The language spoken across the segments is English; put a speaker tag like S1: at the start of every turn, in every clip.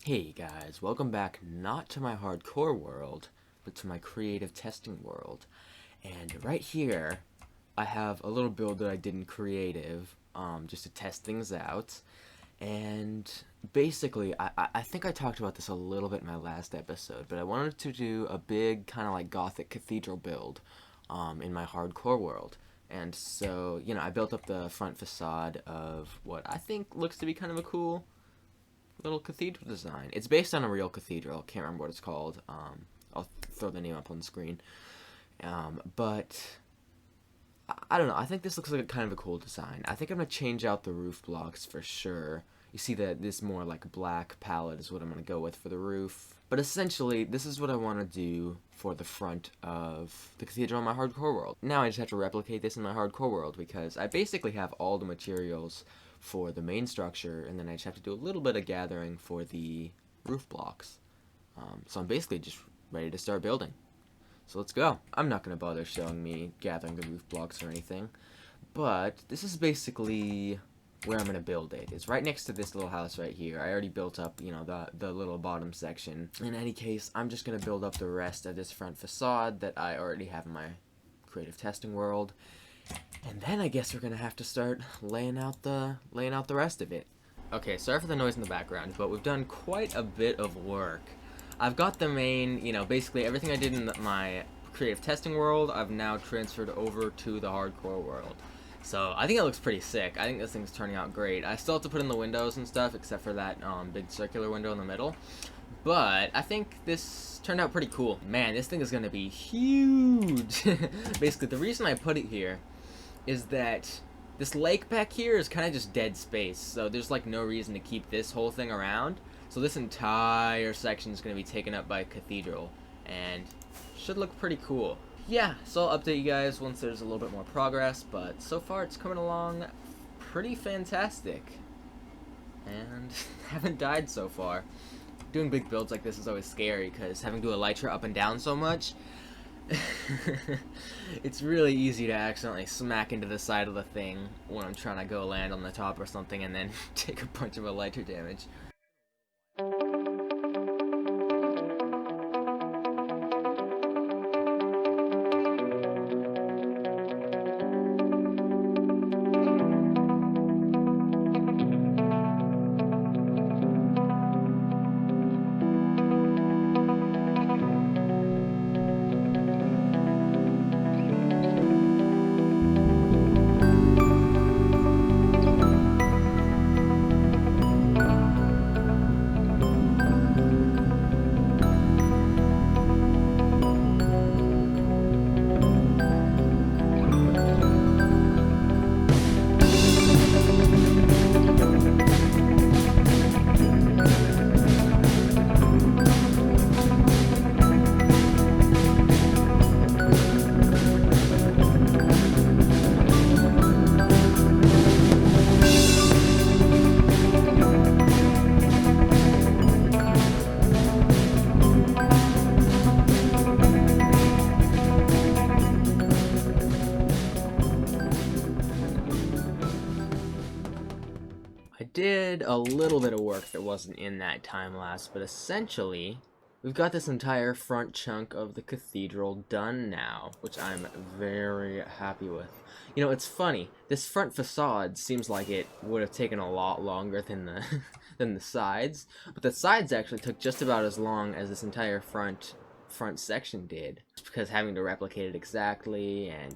S1: Hey guys, welcome back not to my hardcore world, but to my creative testing world. And right here, I have a little build that I did in creative, just to test things out. And basically, I think I talked about this a little bit in my last episode, but I wanted to do a big kind of like Gothic Cathedral build in my hardcore world. And so, I built up the front facade of what I think looks to be kind of a cool little cathedral design. It's based on a real cathedral. Can't remember what it's called. I'll throw the name up on the screen. But I don't know. I think this looks like kind of a cool design. I think I'm gonna change out the roof blocks for sure. You see that this more like black palette is what I'm gonna go with for the roof. But essentially, this is what I want to do for the front of the cathedral in my hardcore world. Now I just have to replicate this in my hardcore world because I basically have all the materials for the main structure, and then I just have to do a little bit of gathering for the roof blocks. So I'm basically just ready to start building. So let's go. I'm not going to bother showing me gathering the roof blocks or anything, but this is basically where I'm going to build it. It's right next to this little house right here. I already built up, the little bottom section. In any case, I'm just going to build up the rest of this front facade that I already have in my creative testing world. And then I guess we're gonna have to start laying out the rest of it. Okay, sorry for the noise in the background, but we've done quite a bit of work. I've got the main, basically everything I did in my creative testing world, I've now transferred over to the hardcore world. So I think it looks pretty sick. I think this thing's turning out great. I still have to put in the windows and stuff, except for that big circular window in the middle. But I think this turned out pretty cool. Man, this thing is gonna be huge. Basically, the reason I put it here is that this lake back here is kind of just dead space, so there's like no reason to keep this whole thing around. So this entire section is going to be taken up by Cathedral, and should look pretty cool. Yeah, so I'll update you guys once there's a little bit more progress, but so far it's coming along pretty fantastic, and haven't died so far. Doing big builds like this is always scary, because having to do elytra up and down so much, it's really easy to accidentally smack into the side of the thing when I'm trying to go land on the top or something and then take a bunch of elytra damage. I did a little bit of work that wasn't in that time lapse, but essentially, we've got this entire front chunk of the cathedral done now, which I'm very happy with. It's funny, this front facade seems like it would have taken a lot longer than the than the sides, but the sides actually took just about as long as this entire front section did, just because having to replicate it exactly and,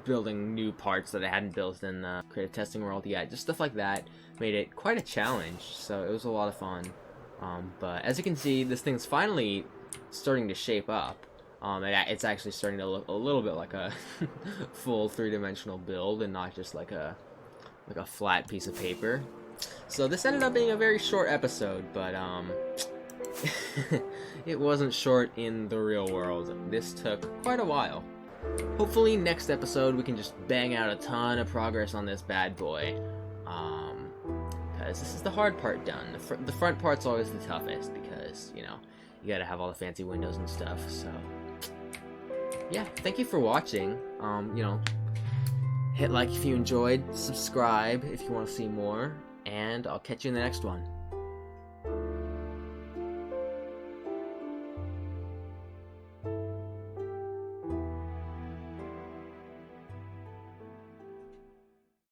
S1: building new parts that I hadn't built in the creative testing world yet. Just stuff like that made it quite a challenge, so it was a lot of fun. But as you can see, this thing's finally starting to shape up. It's actually starting to look a little bit like a full three-dimensional build and not just like a flat piece of paper. So this ended up being a very short episode, but it wasn't short in the real world. This took quite a while. Hopefully next episode we can just bang out a ton of progress on this bad boy, because this is the hard part done. The front part's always the toughest because, you gotta have all the fancy windows and stuff. So yeah, thank you for watching. Hit like if you enjoyed, subscribe if you want to see more, and I'll catch you in the next one.